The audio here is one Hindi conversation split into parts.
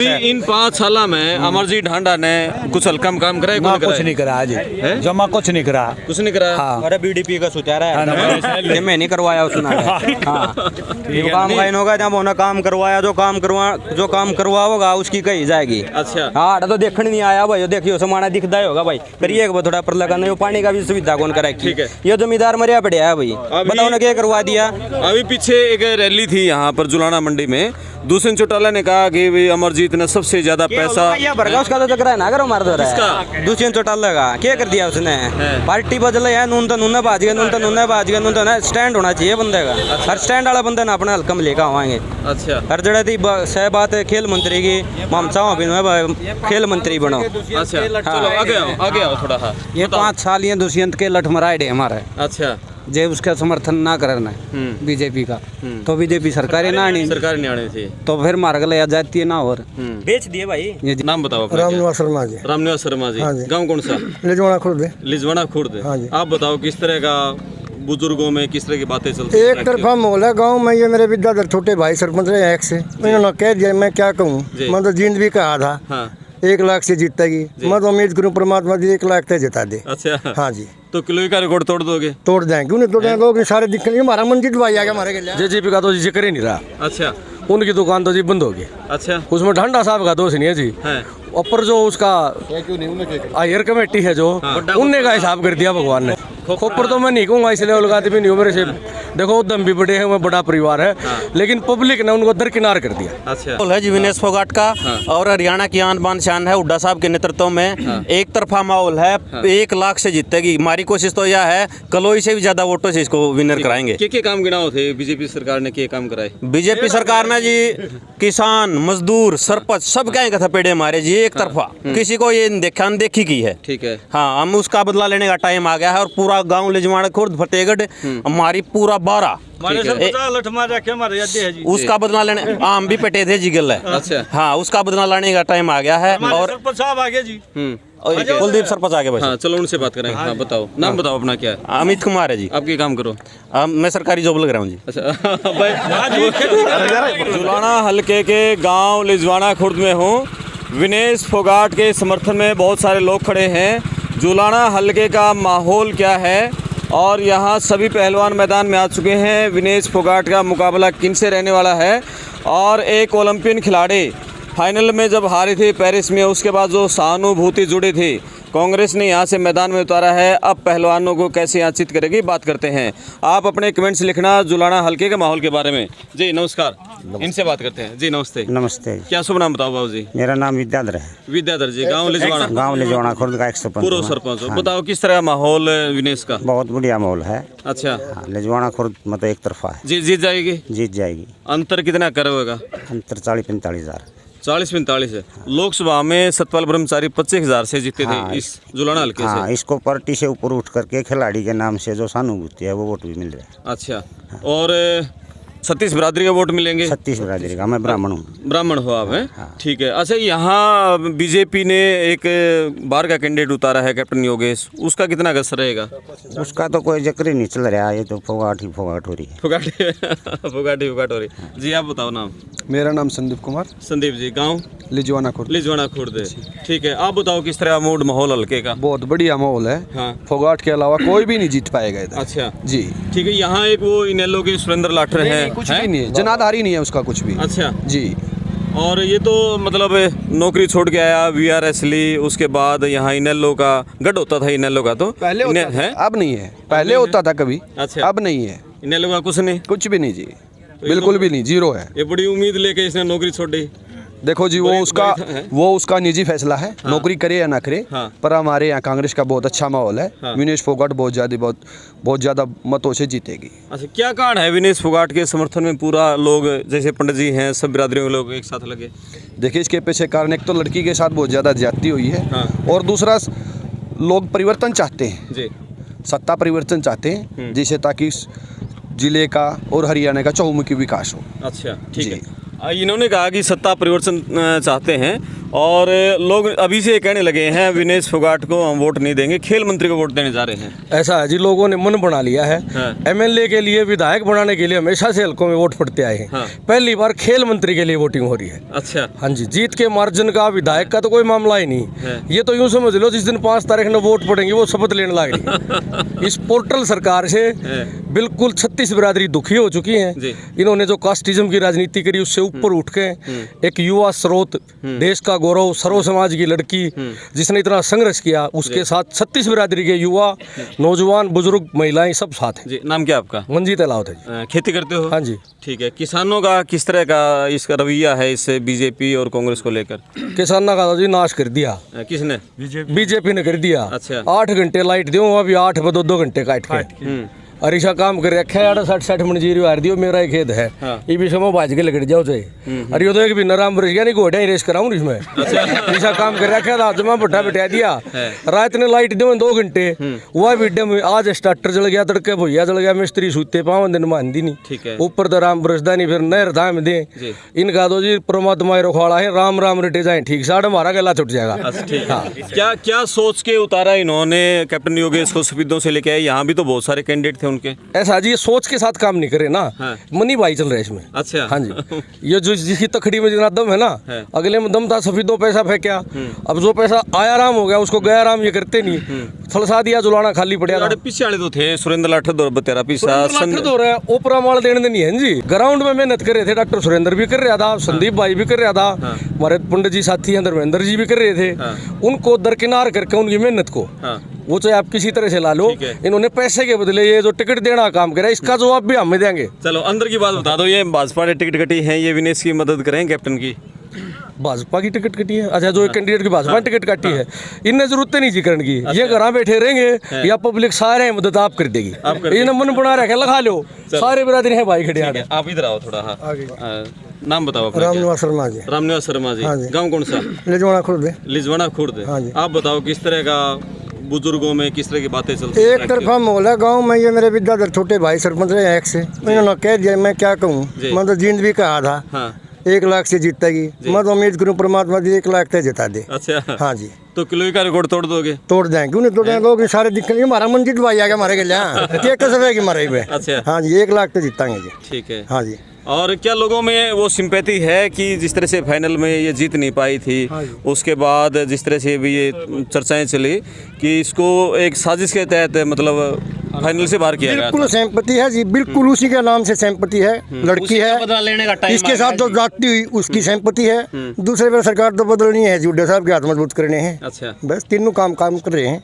इन 5 साल में अमरजीत ढांडा ने कुछ हल्का काम करा है? कुछ नहीं करा आज, जमा कुछ नहीं करा। कुछ नहीं करा। हाँ। अरे बीडीपी का सुचारा है, ये मैं नहीं करवाया उसने। ये काम का होगा जब उन्होंने काम करवाया, जो काम करवा होगा उसकी कही जाएगी। अच्छा। हाँ तो देखने नहीं आया भाई, देखियो समाना दिखता ही होगा भाई, करिए थोड़ा पर लगा नहीं, पानी का भी सुविधा कौन कराए? ठीक है। ये जमींदार मरिया पड़ा है भाई, बताओ ना क्या करवा दिया। अभी पीछे एक रैली थी यहाँ पर जुलाना मंडी में, दूसरे चौटाला ने कहा कि भाई अमरजीत ने सबसे ज्यादा पैसा उसका तो चक्कर है ना, करो मार दो रहा है दूसरे चौटाला का, क्या कर दिया उसने? पार्टी बदल है, नून तो नून बाज गया, नून तो नून बाज गया, नून तो ना स्टैंड होना चाहिए बंदे का। हर स्टैंड वाला बंदा ना अपने हल्का में लेकर आवाएंगे। अच्छा। हर जगह थी सह बात है खेल मंत्री की, ममता खेल मंत्री बनो। अच्छा चलो आगे आओ थोड़ा। हाँ ये 5 साल ये दुष्यंत के लठ मराए हमारे। अच्छा। जे उसका समर्थन ना करना बीजेपी का, तो बीजेपी सरकार ना आनी, सरकार नहीं आनी थी तो फिर मार्ग ले जाती है ना। और बेच दिए भाई। नाम बताओ अपना। रामनिवास शर्मा जी। रामनिवास शर्मा जी। गाँव कौन सा? लिजवाड़ा खुर्द। लिजवाड़ा खुर्द। हाँ जी। आप बताओ किस तरह का बुजुर्गों में किस तरह की बातें चलती हैं? एक तरफा माहौल है गाँव में। ये मेरे विद्याधर छोटे भाई सरपंच रहे एक से, उन्होंने कह दिया, मैं क्या कहूँ, मैं तो जींद भी कहा था। हाँ। 1 लाख से जीतेगी, मैं तो उम्मीद करूँ परमात्मा जी 1 लाख तक जिता दे। अच्छा। हाँ जी। तो किलो का रिकॉर्ड तोड़ दोगे? तोड़ देंगे, क्यों नहीं तोड़ेंगे? लोग सारे दिखेंगे, हमारा मंजित भाई आ गया हमारे के लिए। जेजेपी का तो जी जिक्र ही नहीं रहा। अच्छा। उनकी दुकान तो जी बंद होगी। अच्छा। उसमें ढांडा साहब का दोष नहीं है जी। ऊपर जो उसका हायर कमेटी है जो, उनने का हिसाब कर दिया भगवान ने। खोपर तो मैं नहीं कहूँगा, इसलिए लगाते भी नहीं हो मेरे से। देखो उद्यम भी बड़े हैं, मैं बड़ा परिवार है, लेकिन पब्लिक ने उनको दरकिनार कर दिया। अच्छा। है जी विनेश फोगाट का। और हरियाणा की आन बान शान है हुड्डा साहब के नेतृत्व में। एक तरफा माहौल है, 1 लाख से जीतेगी। हमारी कोशिश तो यह है कलोई से भी ज्यादा वोटों से इसको विनर कराएंगे। क्या काम गिनाओ थे बीजेपी सरकार ने, क्या काम कराए? बीजेपी सरकार ने जी किसान, मजदूर, सरपंच सब क्या थपेड़े मारे जी एक तरफा, किसी को ये देखा अनदेखी की है। ठीक है। हाँ, हम उसका बदला लेने का टाइम आ गया है। और पूरा गांव लिजवाड़ा खुर्द फतेहगढ़ हमारी पूरा 12 उसका बदला लेने, आम भी पटे थे जी गल है। अच्छा। हाँ, उसका बदला लेने का टाइम आ गया है। और कुलदीप सरपंच आगे बस। हाँ चलो उनसे बात करेंगे। हाँ बताओ, नाम बताओ अपना। क्या है? अमित कुमार है जी। आप क्या काम करो? मैं सरकारी जॉब लग रहा हूँ जी। अच्छा भाई जुलाना हल्के के गांव लिजवाड़ा खुर्द में हूँ। विनेश फोगाट के समर्थन में बहुत सारे लोग खड़े हैं। जुलाना हल्के का माहौल क्या है और यहाँ सभी पहलवान मैदान में आ चुके हैं। विनेश फोगाट का मुकाबला किन से रहने वाला है? और एक ओलंपियन खिलाड़ी फाइनल में जब हारे थे पेरिस में, उसके बाद जो सहानुभूति जुड़ी थी, कांग्रेस ने यहाँ से मैदान में उतारा है। अब पहलवानों को कैसे याचित करेगी, बात करते हैं। आप अपने कमेंट्स लिखना जुलाना हल्के के माहौल के बारे में। जी नमस्कार, इनसे बात करते हैं। जी नमस्ते। नमस्ते। क्या शुभ नाम बताओ बाबू जी? मेरा नाम विद्याधर है। विद्याधर जी, गाँव लिजवाड़ा। गाँव लिजवाड़ा खुर्द का 105 पूर्व सरपंच। बताओ किस तरह माहौल विनेश का? बहुत बढ़िया माहौल है। अच्छा। लिजवाड़ा खुर्द मतलब एक तरफा है। जीत जाएगी? जीत जाएगी। अंतर कितना करोगा? अंतर 40-45 हज़ार। 40-45 है। लोकसभा में सतपाल ब्रह्मचारी 25,000 से जीते थे इस जुलाना हल्के से। इसको पार्टी से ऊपर उठ करके खिलाड़ी के नाम से जो सहानुभूति है वो वोट भी मिल रहा है। अच्छा। और सतीश बिरादरी का वोट मिलेंगे? सतीश बिरादरी का, मैं ब्राह्मण हूँ। ब्राह्मण हो आप हैं? हाँ। ठीक है। अच्छा, यहाँ बीजेपी ने एक बाहर का कैंडिडेट उतारा है कैप्टन योगेश, उसका कितना असर रहेगा? उसका तो कोई जिक्र ही नहीं चल रहा, ये तो फोगाट ही फोगाट हो रही है। फोगाट हो रही। जी आप बताओ नाम। मेरा नाम संदीप कुमार। संदीप जी, गाँव लिजवाड़ा खुर्द। लिजवाड़ा खुर्द। ठीक है। आप बताओ किस तरह मूड माहौल हल्के का? बहुत बढ़िया माहौल है। हाँ। फोगाट के अलावा कोई भी नहीं जीत पाएगा इधर। अच्छा जी। ठीक है। यहाँ एक वो इनेलो के सुरेंद्र लाठर है, कुछ भी नहीं है, जनाधारी नहीं है उसका कुछ भी। अच्छा जी। और ये तो मतलब नौकरी छोड़ के आया VRS ली, उसके बाद यहाँ इनेलो का गढ़ होता था। इनेलो का तो पहले होता है, अब नहीं है। पहले होता था कभी। अच्छा। अब नहीं है इनेलो का कुछ नहीं, कुछ भी नहीं जी, बिल्कुल भी नहीं, जीरो है। ये बड़ी उम्मीद लेके इसने नौकरी छोड़ दी। देखो जी, वो उसका निजी फैसला है। हाँ। नौकरी करे या ना करे। हाँ। पर हमारे यहाँ कांग्रेस का बहुत अच्छा माहौल है। हाँ। विनेश फोगाट बहुत ज़्यादा मतों से जीतेगी। अच्छा, क्या कारण है विनेश फोगाट के समर्थन में पूरा लोग, जैसे पंडित जी हैं, सब बिरादरियों के लोग एक साथ लगे? देखिए, इसके पीछे कारण एक तो लड़की के साथ बहुत ज़्यादा ज्यादती हुई है। हाँ। और दूसरा, लोग परिवर्तन चाहते हैं जी, सत्ता परिवर्तन चाहते हैं, जिससे ताकि जिले का और हरियाणा का चहुमुखी विकास हो। अच्छा ठीक है। इन्होंने कहा कि सत्ता परिवर्तन चाहते हैं और लोग अभी से कहने लगे हैं विनेश फोगाट को हम वोट नहीं देंगे, खेल मंत्री को वोट देने जा रहे हैं। ऐसा है जी, लोगों ने मन बना लिया है। एमएलए के लिए, विधायक बनाने के लिए हमेशा से हल्कों में वोट पड़ते आए हैं। पहली बार खेल मंत्री के लिए वोटिंग हो रही है। अच्छा। हाँ जी, जीत के मार्जिन का विधायक का तो कोई मामला ही नहीं। ये तो यूं समझ लो जिस दिन 5 तारीख में वोट पड़ेंगे वो शपथ लेने लग रही है। इस पोर्टल सरकार से बिल्कुल 36 बिरादरी दुखी हो चुकी है। इन्होंने जो कास्टिज्म की राजनीति करी उससे ऊपर उठ के एक युवा स्रोत, देश का गौरव, सर्व समाज की लड़की जिसने इतना संघर्ष किया, उसके साथ 36 बिरादरी के युवा, नौजवान, बुजुर्ग, महिलाएं सब साथ हैं। जी, नाम क्या आपका? मंजीत अलाउत है। खेती करते हो? हाँ जी। ठीक है। किसानों का किस तरह का इसका रवैया है इस बीजेपी और कांग्रेस को लेकर? किसानों का जी नाश कर दिया। किसने? बीजेपी ने कर दिया। अच्छा। 8 घंटे लाइट दो, अभी 8 बदो 2 घंटे काट के अरिशा काम कर रखा है। 60 मंजीरी हार दियो, मेरा ही खेत है। ये भी समय बाज के लग जाओ चाहिए। अरे ये तो एक भी नाराम बरस गया, नहीं घोड़ा ही रेस कराऊं इसमें। ऐसा काम कर रखा था, जमा भट्टा बिठा दिया। रात ने लाइट दो 2 घंटे, वह वीडियो में आज स्टार्टर जल गया, तड़के भैया जल गया, मिस्त्री सूते पाँव दिन मान दी नहीं। ऊपर तो राम बरसदा नहीं, फिर नहर धाम दे इनका दो जी परमात्मा रखवाड़ा है, राम राम रटे जाए ठीक, साढ़े हमारा गला छुट जाएगा। क्या क्या सोच के उतारा इन्होंने कैप्टन योगेश को सफेदों से लेके आए? यहाँ भी तो बहुत सारे कैंडिडेट थे उनके। ऐसा जी, ये सोच के साथ काम नहीं करे ना। मनी भाई चल रहा है इसमें। अच्छा। हाँ जी, ये जो जिसकी तखड़ी में जितना दम है ना, अगले में दम था, सफेदों पैसा फेंका। अब जो पैसा आया राम हो गया, उसको गया राम ये करते नहीं, थलसा दिया, जुलाना खाली पड़ा। पीछे वाले तो थे सुरेंद्र लाठर और बतेरा पीछा ओपरा माल देने नहीं है जी। ग्राउंड में मेहनत कर रहे थे, डॉक्टर सुरेंद्र भी कर रहा था, संदीप भाई भी कर रहा था, हमारे पंडित जी साथी हैं धर्मेंद्र जी भी कर रहे थे। उनको दरकिनार करके उनकी मेहनत को वो चाहे आप किसी तरह से ला लो, इन्होंने पैसे के बदले ये जो टिकट देना काम करा, इसका जवाब भी हमें देंगे। चलो अंदर की बात बता दो, ये भाजपा ने टिकट कटी है, ये विनेश की मदद करें कैप्टन की? भाजपा की टिकट कटी है? अच्छा, जो एक कैंडिडेट की भाजपा ने टिकट काटी है, इन्हें जरूरत नहीं जी करने की। ये घर बैठे रहेंगे या पब्लिक सारे मदद आप कर देगी। इन्हें मन बना रखे, लगा लो, सारे बिरादरी है भाई खड़े। आप इधर आओ थोड़ा। नाम बताओ। रामनिवास शर्मा जी। रामनिवास शर्मा जी। गाँव कौन सा? लिजवाना खुर्द। लिजवाना खुर्द। आप बताओ किस तरह का बुजुर्गों में किस तरह की बातें चलती? एक तरफा माहौल है गाँव में। ये मेरे विद्याधर छोटे भाई सरपंच रहे एक से, उन्होंने कह दिया, मैं क्या कहूँ, मतलब जींद भी कहा था 1 लाख से जीतेगी। मैं तो उम्मीद करूँ परमात्मा जी 1 लाख तक जिता दे। अच्छा। हाँ जी। तो किलो का रिकॉर्ड तोड़ दोगे? तोड़ देंगे, क्यों नहीं तोड़ेंगे। लोग सारे दिक्कत, हमारा मंजीत भाई आ गया हमारे के लिए, क्या कसर है कि हमारे पे। अच्छा। हाँ जी, 1 लाख तक जीताएंगे जी। ठीक है। हाँ जी। और क्या लोगों में वो सिंपैथी है कि जिस तरह से फाइनल में ये जीत नहीं पाई थी, उसके बाद जिस तरह से भी ये चर्चाएं चली कि इसको एक साजिश के तहत मतलब फाइनल से बाहर किया गया? बिल्कुल सहमति है जी, बिल्कुल उसी के नाम से सहमति है। लड़की है, इसके साथ जो जाती हुई उसकी सहमति है। दूसरे पर सरकार तो बदलनी है, जुड्डा साहब के हाथ मजबूत करने हैं। अच्छा। बस तीनों काम कर रहे हैं।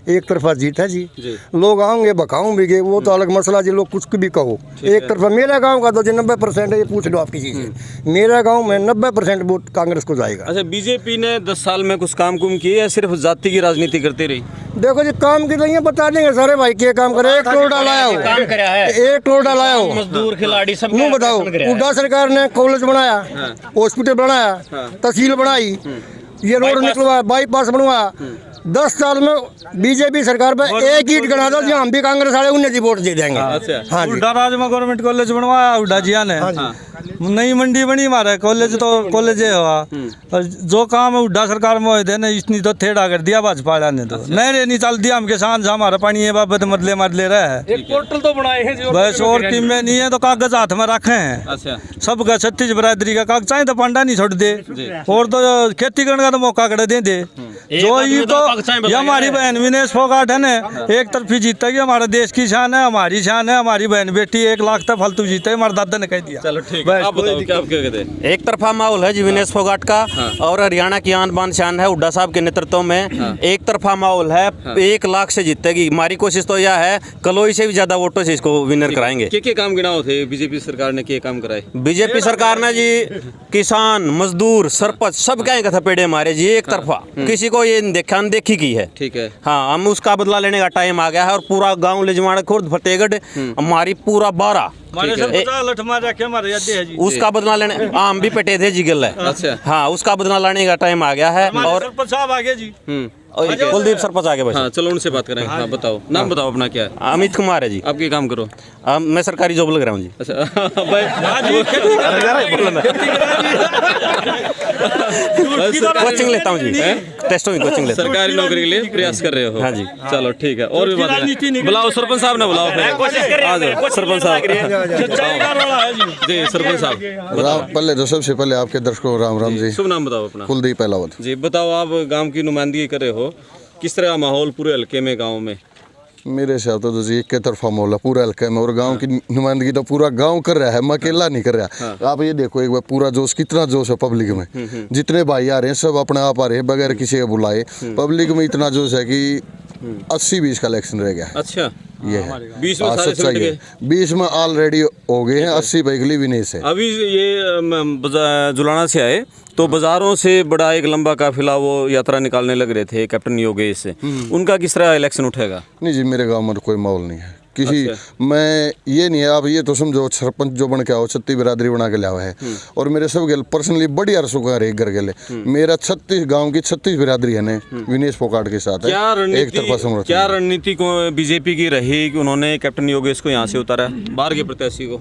एक तरफा जीत है जी। लोग आएंगे बकाऊं भी, वो तो अलग मसला जी, लोग कुछ भी कहो। एक तरफा मेरा गाँव का तो जो 90% है, ये पूछ लो आप किसी से, मेरा गाँव में 90% वोट कांग्रेस को जाएगा। अच्छा, बीजेपी ने 10 साल में कुछ काम कुम किए या सिर्फ जाति की राजनीति करती रही? देखो जी, काम की तो ये बता देंगे सारे भाई के काम करे। 1 करोड़ डालाया हो, 1 करोड़ डालाया हो, मजदूर खिलाड़ी सब नो बताओ। हुड्डा सरकार ने कॉलेज बनाया, हॉस्पिटल बनाया, तहसील बनाई, ये रोड निकलवाया, बाईपास बनवाया। 10 साल में बीजेपी सरकार पे एक ईट गना दो, हम भी कांग्रेस वाले उन्हें जी वोट दे देंगे। हाँ जी। हुड्डा राज में गवर्नमेंट कॉलेज बनवाया हुड्डा जिया ने। नई मंडी बनी हमारे, कॉलेज तो कॉलेज हुआ। जो काम हुड्डा सरकार में हुए थे ना, इसने तो थेड़ा कर दिया भाजपा वाला ने। तो नहरें नहीं चल दिया, हम किसान से हमारा पानी है बाबत मरले रहा है। एक पोर्टल तो बनाए हैं बस, और टीमें नहीं है तो कागज हाथ में रखे हैं। अच्छा। सबका 36 बिरादरी का कागज चाहे तो पांडा नहीं छोड़ दे, और तो खेती करने का तो मौका कर दे। जो ये तो ये हमारी बहन विनेश फोगाट है ना, एक तरफी जीतेगी। हमारे देश की शान है, हमारी शान है, हमारी बहन बेटी 1 लाख तक फालतू जीते, हमारे दादा ने कह दिया। चलो ठीक है, आप बताओ क्या कहते हैं? एक तरफा माहौल है जी विनेश फोगाट का। और हरियाणा की आन बान शान है हुड्डा साहब के नेतृत्व में। एक तरफा माहौल है, 1 लाख से जीतेगी। हमारी कोशिश तो यह है कलोई से भी ज्यादा वोटों से इसको विनर कराएंगे। क्या काम गिनाओ थे बीजेपी सरकार ने, क्या काम कराए? बीजेपी सरकार ने जी किसान, मजदूर, सरपंच सब क्या थपेड़े मारे जी, एक तरफा। किसी को ये देखा अनदेखी की है। ठीक है। हाँ, हम उसका बदला लेने का टाइम आ गया है। और पूरा गांव लिजवाड़ा खुर्द फतेहगढ़ हमारी पूरा 12 उसका बदला लेने, हम भी पटे थे जिगल है। अच्छा। हाँ, उसका बदला लेने का टाइम आ गया है। और साहब आ गए जी। कुलदीप सरपंच आगे बस। हाँ चलो उनसे बात करेंगे। हाँ बताओ, नाम बताओ अपना, क्या है? अमित कुमार है जी। आप क्या काम करो? मैं सरकारी जॉब लग रहा हूँ जी। अच्छा कोचिंग लेता हूँ जी, टेस्टों की कोचिंग लेता हूँ। सरकारी नौकरी के लिए प्रयास कर रहे हो? हाँ जी। चलो ठीक है। और भी बात है? बुलाओ सरपंच साहब ने, बुलाओ आ जाओ सरपंच साहब जी। सरपंच साहब पहले तो सबसे पहले आपके दर्शकों को राम राम जी। शुभ नाम बताओ अपना। कुलदीप पहलावत जी बताओ, आप गांव की नुमाइंदगी कर रहे हो, किस तरह का माहौल पूरे हल्के में, गांव में? मेरे हिसाब तो जी एक तरफा माहौल है पूरा हल्के में, और गांव की नुमाइंदगी तो पूरा गांव कर रहा है, मैं अकेला नहीं कर रहा। आप ये देखो एक बार पूरा जोश, कितना जोश है पब्लिक में। जितने भाई आ रहे हैं सब अपने आप आ रहे हैं बगैर किसी को बुलाए। पब्लिक में इतना जोश है कि 80-20 का इलेक्शन रह गया। अच्छा, ये है 20 में सारे सच्चाई है। 20 में ऑलरेडी हो गए हैं, 80 के विनेश है। अभी ये जुलाना से आए तो बाजारों से बड़ा एक लंबा काफिला वो यात्रा निकालने लग रहे थे कैप्टन योगेश से, उनका किस तरह इलेक्शन उठेगा? नहीं जी, मेरे गांव में तो कोई माहौल नहीं है किसी। मैं ये नहीं है, आप ये तो समझो सरपंच जो बन के आओ 36 बिरादरी बना के लाओ है, और मेरे सब गल पर्सनली बड़ी अरसों का एक घर गले मेरा 36 गांव की 36 बिरादरी है ने विनेश फोगाट के साथ क्या है। एक तरफा समर्थन। क्या रणनीति को बीजेपी की रही कि उन्होंने कैप्टन योगेश को यहाँ से उतारा, बाहर के प्रत्याशी को?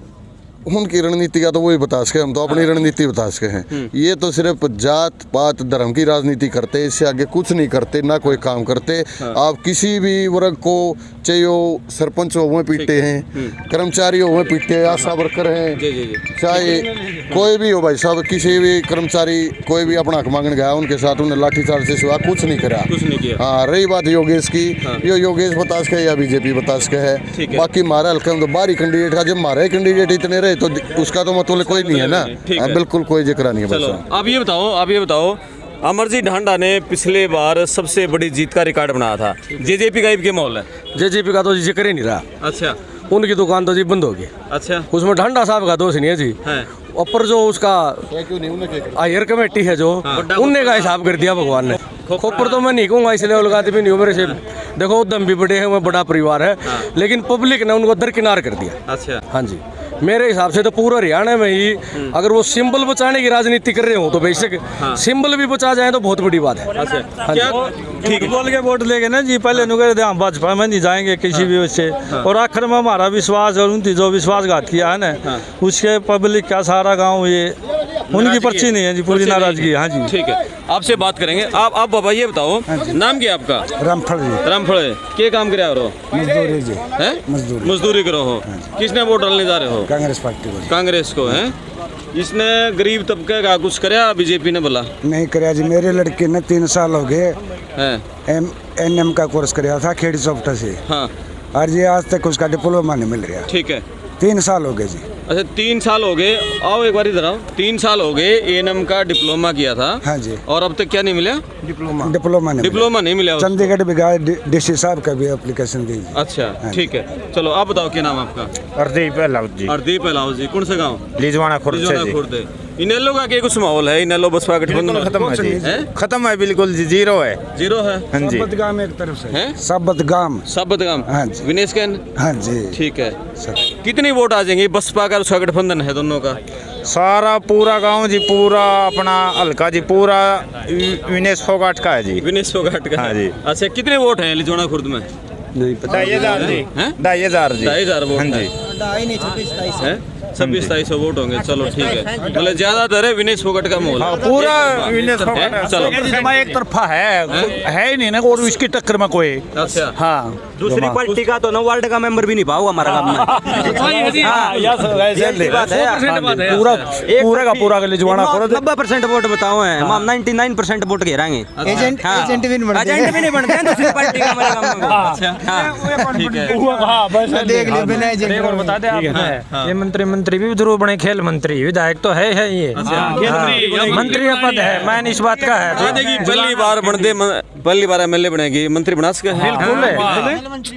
उनकी रणनीति का तो वही बता सके, हम तो अपनी रणनीति बता सके हैं। ये तो सिर्फ जात पात धर्म की राजनीति करते, इससे आगे कुछ नहीं करते, ना कोई काम करते। आप किसी भी वर्ग को, चाहे वो सरपंच हो वह पीटते हैं, कर्मचारी हो वह पीटते हैं, आशा वर्कर हैं, चाहे कोई भी हो भाई साहब, किसी भी कर्मचारी कोई भी अपना हक मांगने गया उनके साथ उन्हें लाठीचार्ज से सिवा कुछ नहीं करा। कुछ नहीं किया। हाँ, रही बात योगेश की, ये योगेश बता सके या बीजेपी बता सके है। बाकी हमारा हल्का में तो बाहरी कैंडिडेट का, जब हमारे कैंडिडेट इतने रहे तो उसका तो मतलब कोई नहीं है ना। बिल्कुल कोई जिक्र नहीं है। चलो आप ये बताओ, अमरजीत ढांडा ने पिछले बार सबसे बड़ी जीत का रिकॉर्ड बनाया था, जेजेपी का क्या माहौल है? जेजेपी का तो जिक्र ही नहीं रहा। अच्छा, उनकी दुकान तो जी बंद होगी। अच्छा, उसमें ढांडा साहब का दोष नहीं है जी। ऊपर जो उसका हायर कमेटी है जो, उनने का हिसाब कर दिया भगवान ने। खोपर तो मैं नहीं कहूँगा, इसलिए लगाते भी नहीं हो मेरे से। देखो उद्यम भी बड़े हैं, मैं बड़ा परिवार है, लेकिन पब्लिक ने उनको दरकिनार कर दिया। अच्छा, हाँ जी, मेरे हिसाब से तो पूरा हरियाणा में ही अगर वो सिंबल बचाने की राजनीति कर रहे हो तो बेशक सिंबल भी बचा जाए तो बहुत बड़ी बात है। अच्छा, क्या ठीक बोल के वोट लेके ना जी, पहले नुकर हम भाजपा में नहीं जाएंगे किसी भी उससे, और आखिर में हमारा विश्वास और उनकी जो विश्वासघात किया है ना, उसके पब्लिक का सारा गांव ये उनकी पर्ची नहीं है जी, पूरी नाराजगी। हाँ जी, ठीक है, आपसे बात करेंगे। आप बाबा ये बताओ, नाम क्या आपका? रामफल जी। रामफल, क्या काम करे हो? मजदूरी जी। हैं? मजदूरी करो हो। किसने वोट डालने जा रहे हो? कांग्रेस पार्टी को। कांग्रेस को है। इसने गरीब तबके का कुछ कराया बीजेपी ने? बोला नहीं कराया जी, मेरे लड़के ने 3 साल हो गए NM का कोर्स कराया था खेड़ी सॉफ्टवेयर से। हाँ, और जी आज तक उसका डिप्लोमा नहीं मिल रहा। ठीक है, 3 साल हो गए जी। अच्छा 3 साल हो गए। आओ एक बार इधर आओ। 3 साल हो गए ANM का डिप्लोमा किया था। हाँ जी। और अब तक क्या नहीं मिला? डिप्लोमा नहीं मिला। चंडीगढ़ भी गए, DC साहब का भी एप्लीकेशन दी। अच्छा ठीक है, चलो आप बताओ क्या नाम आपका? हरदीप अहलावत जी। हरदीप अहलावत जी, कौन सा गाँव? लिजवाना खुर्द से जी। इनेलो का क्या कुछ माहौल है? इनेलो बसपा गठबंधन खत्म है जी, खत्म है, बिल्कुल जीरो है। जीरो है। हाँ जी, गांव एक तरफ से है, सबतगाम। हाँ जी, विनेश कैन। हाँ जी, ठीक है। कितनी वोट आ जाएंगे? बसपा का उसका गठबंधन है दोनों का। सारा पूरा गांव जी, पूरा अपना हल्का जी, पूरा विनेश फोगाट का है जी। विनेश फोगाट का। हाँ जी। अच्छा, कितने वोट हैं लिजवाना खुर्द में? नहीं पता। 2,500 जी। 2,500 वोट। हाँ जी, 26-27 वोट होंगे। चलो ठीक है, मतलब ज्यादातर है विनेश फोगाट का माहौल। पूरा विनेश फोगाट। चलो एक तरफा है ही नहीं ना, और इसकी टक्कर में कोई। अच्छा, हाँ, दूसरी पार्टी का तो 9 वार्ड का मेंबर भी नहीं पाऊंगा हमारा गांव में। पूरा का पूरा लिजवाना 90% वोट बताओ हैं, हम 99% वोट घेरांगे। एजेंट भी नहीं बनते हैं दूसरी पार्टी का हमारे गांव में। अच्छा ठीक है, देख लो बिना एजेंट और बता दे आप। ये मंत्री भी ध्रुव बने, खेल मंत्री, विधायक तो है ये। मंत्री का पद है, मैंने इस बात का है। पहली बार MLA बनेगी, मंत्री बना सके? बिल्कुल है,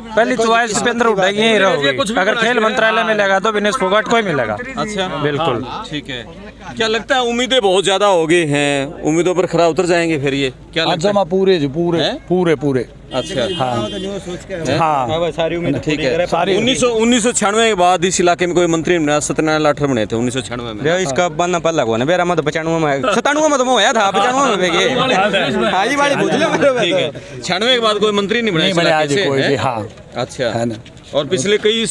पहली चॉइस पे अंदर उठेगी यही रहोगी। अगर खेल मंत्रालय मिलेगा तो विनेश फोगाट को ही मिलेगा। अच्छा बिल्कुल ठीक है। क्या लगता है, उम्मीदें बहुत ज्यादा हो गई हैं, उम्मीदों पर खरा उतर जाएंगे फिर ये? क्या लगता है? पूरे अच्छा हाँ ठीक है। 1996 के बाद इस इलाके में कोई मंत्री बना, सत्यनारायण लाठर बने थे 1996 में। रे इसका बनना पहला कौन है? मेरा मत 95 में 97 में तो होया था, 95 में के हाजी वाली पूछ लो मेरे ठीक है। 96 के बाद कोई मंत्री नहीं बना इस इलाके से, कोई भी, हैं? हाँ अच्छा है ना। और पिछले कई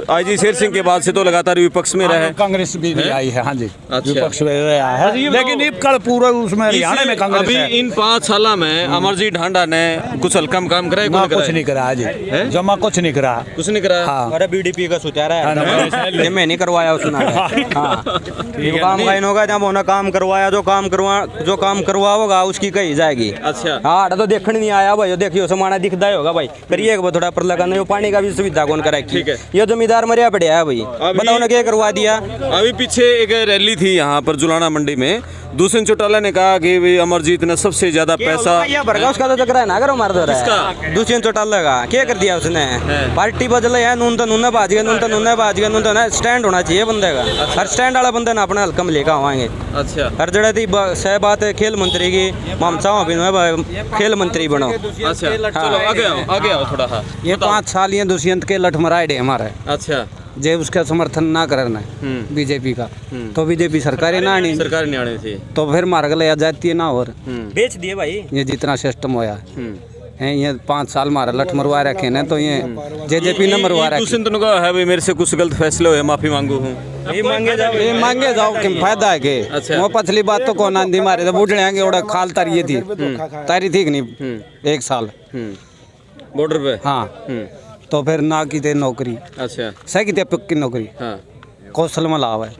आईजी शेर सिंह के बाद से तो लगातार विपक्ष में रहे। कांग्रेस भी आई है, हाँ जी अच्छा। विपक्ष में रहा है, लेकिन अब कल पूरा उसमें हरियाणा में कांग्रेस अभी है। इन 5 साल में अमरजीत ढांडा ने कुछ हल्का काम कराया? ना कुछ नहीं करा जी, जमा कुछ नहीं करा, कुछ नहीं करा। हाँ अरे बीडीपी का सुचारा है, ये मैं नहीं करवाया उसने। हाँ ये काम लाइन होगा जब उन्होंने काम करवाया, जो काम करवा होगा उसकी कही जाएगी। अच्छा हाँ तो देखने नहीं आया भाई, देखियो समाना दिखता ही होगा भाई, करिए थोड़ा पर लगाना, वो पानी का भी सुविधा कौन कराएगी? ठीक है। ये जमींदार मरिया पड़िया है भाई, बताओ ना क्या करवा दिया। अभी पीछे एक रैली थी यहाँ पर जुलाना मंडी में, दूसरे चौटाला ने कहा कि भाई अमरजीत ने सबसे ज्यादा पैसा भरगा उसका तो चक्कर है ना, करो मार दो रहा है दूसरे चौटाला का क्या कर दिया उसने? पार्टी बदल है, नून तो नून बाज गया, नून तो नून बाज गया, नून तो ना स्टैंड होना चाहिए बंदे का। हर स्टैंड वाला बंदा ना अपने हल्का में लेकर आवाएंगे। अच्छा हर जगह थी सह बात है खेल मंत्री की, हम चाहो भी खेल मंत्री बनो। अच्छा चलो आगे आओ थोड़ा। हाँ ये 5 साल ये दुष्यंत के लठ मराए हमारे, अच्छा जे उसका समर्थन ना करना बीजेपी का, तो बीजेपी सरकार ना आनी, सरकार नहीं आनी थी तो फिर मार्ग ले जाती है ना। और बेच दिए भाई ये जितना सिस्टम होया है, ये 5 साल मारा लठ मरवा रखे ने, तो ये जेजेपी ने मरवा रखे। दूसरे तो कहा है भाई मेरे से कुछ गलत फैसले हुए, माफी मांगू हूँ। ये मांगे जाओ कि फायदा है के? अच्छा। वो पछली बात तो कौन आंधी मारे तो बुढ़े आएंगे, ओड़ा खाल तारी थी कि नहीं 1 साल बॉर्डर पे। हाँ तो फिर ना की ते नौकरी, अच्छा सही की ते पक्की नौकरी, हाँ कौशल में लाभ है।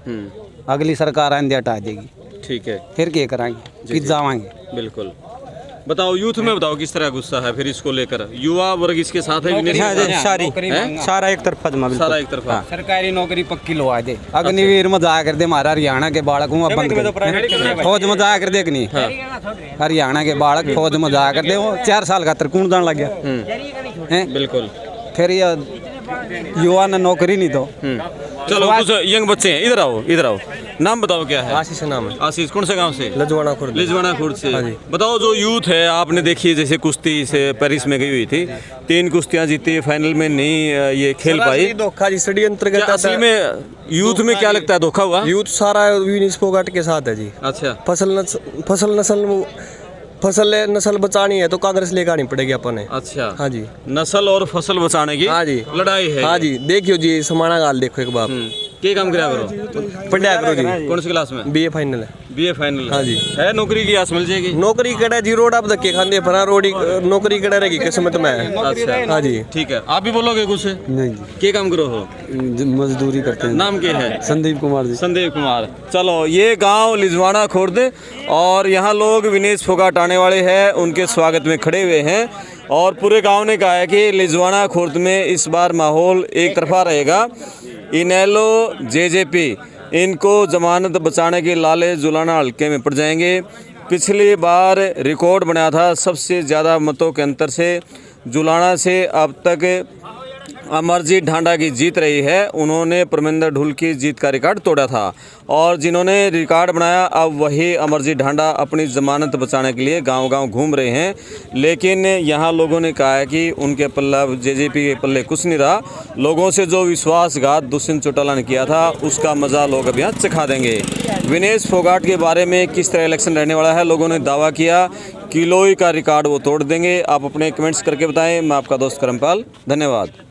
अगली सरकार आंधी हटा देगी, ठीक है। फिर क्या कराएंगे? किस जावाएंगे? बिल्कुल। बताओ यूथ में बताओ किस तरह गुस्सा है फिर इसको लेकर? युवा वर्ग इसके साथ है, विनेश के साथ? सारा एक तरफा जमा, सारा एक तरफा। सरकारी नौकरी पक्की लवा दे। अग्निवीर में जा कर दे, हमारा हरियाणा के बालक हूँ बंद कर, फौज में जा कर दे कि नहीं? हरियाणा के बालक फौज में जा कर दे, वो 4 साल का तरकून दान लग गया। बिल्कुल। फिर ये युवा ने नौकरी नहीं दो। चलो कुछ यंग बच्चे हैं, इधर आओ। नाम बताओ क्या है? आशीष नाम है। आशीष कौन से गांव से? लजवाना खुर्द। लिजवाना खुर्द से। बताओ जो यूथ है, आपने देखी जैसे कुश्ती से पेरिस में गई हुई थी, 3 कुश्तियां जीती, फाइनल में नहीं ये खेल पाई। धोखा जी षड्यंत्र असली में यूथ में क्या लगता है धोखा हुआ? यूथ सारा विनेश फोगाट के साथ है जी। अच्छा फसल नस्ल बचानी है तो कांग्रेस लेकर आनी पड़ेगी अपन ने। अच्छा हाँ जी, नस्ल और फसल बचाने की हाँ जी लड़ाई है। हाँ जी, देखियो जी समाना गाल देखो एक बार। क्या काम करा करो? पढ़िया करो जी। कौन सी क्लास में? बीए फाइनल है। BA final. हाँ जी। है नौकरी की आस मिल जाएगी? नौकरी कड़ा जी, रोड आप धक्के खाते फरा रोडी नौकरी कड़ा रहेगी किस्मत में। अच्छा हाँ जी ठीक है। आप भी बोलोगे कुछ? नहीं क्या काम करो हो? मजदूरी करते हैं। नाम क्या है? संदीप कुमार जी। संदीप कुमार। चलो ये गांव लिजवाना खुर्द, और यहाँ लोग विनेश फोगाट आने वाले हैं, उनके स्वागत में खड़े हुए हैं। और पूरे गांव ने कहा है कि लिजवाना खुर्द में इस बार माहौल एक तरफा रहेगा। इनेलो जेजेपी इनको जमानत बचाने के लाले जुलाना हल्के में पड़ जाएंगे। पिछली बार रिकॉर्ड बनाया था, सबसे ज़्यादा मतों के अंतर से जुलाना से अब तक अमरजीत ढांडा की जीत रही है। उन्होंने परमिंदर ढुल की जीत का रिकॉर्ड तोड़ा था, और जिन्होंने रिकॉर्ड बनाया अब वही अमरजीत ढांडा अपनी ज़मानत बचाने के लिए गांव-गांव घूम रहे हैं। लेकिन यहाँ लोगों ने कहा है कि उनके पल्ला जेजेपी के पल्ले कुछ नहीं रहा। लोगों से जो विश्वासघात दुष्यंत चौटाला ने किया था उसका मज़ा लोग अब यहाँ चखा देंगे। विनेश फोगाट के बारे में किस तरह इलेक्शन रहने वाला है, लोगों ने दावा किया। किलोई का रिकॉर्ड वो तोड़ देंगे। आप अपने कमेंट्स करके बताएं। मैं आपका दोस्त करमपाल, धन्यवाद।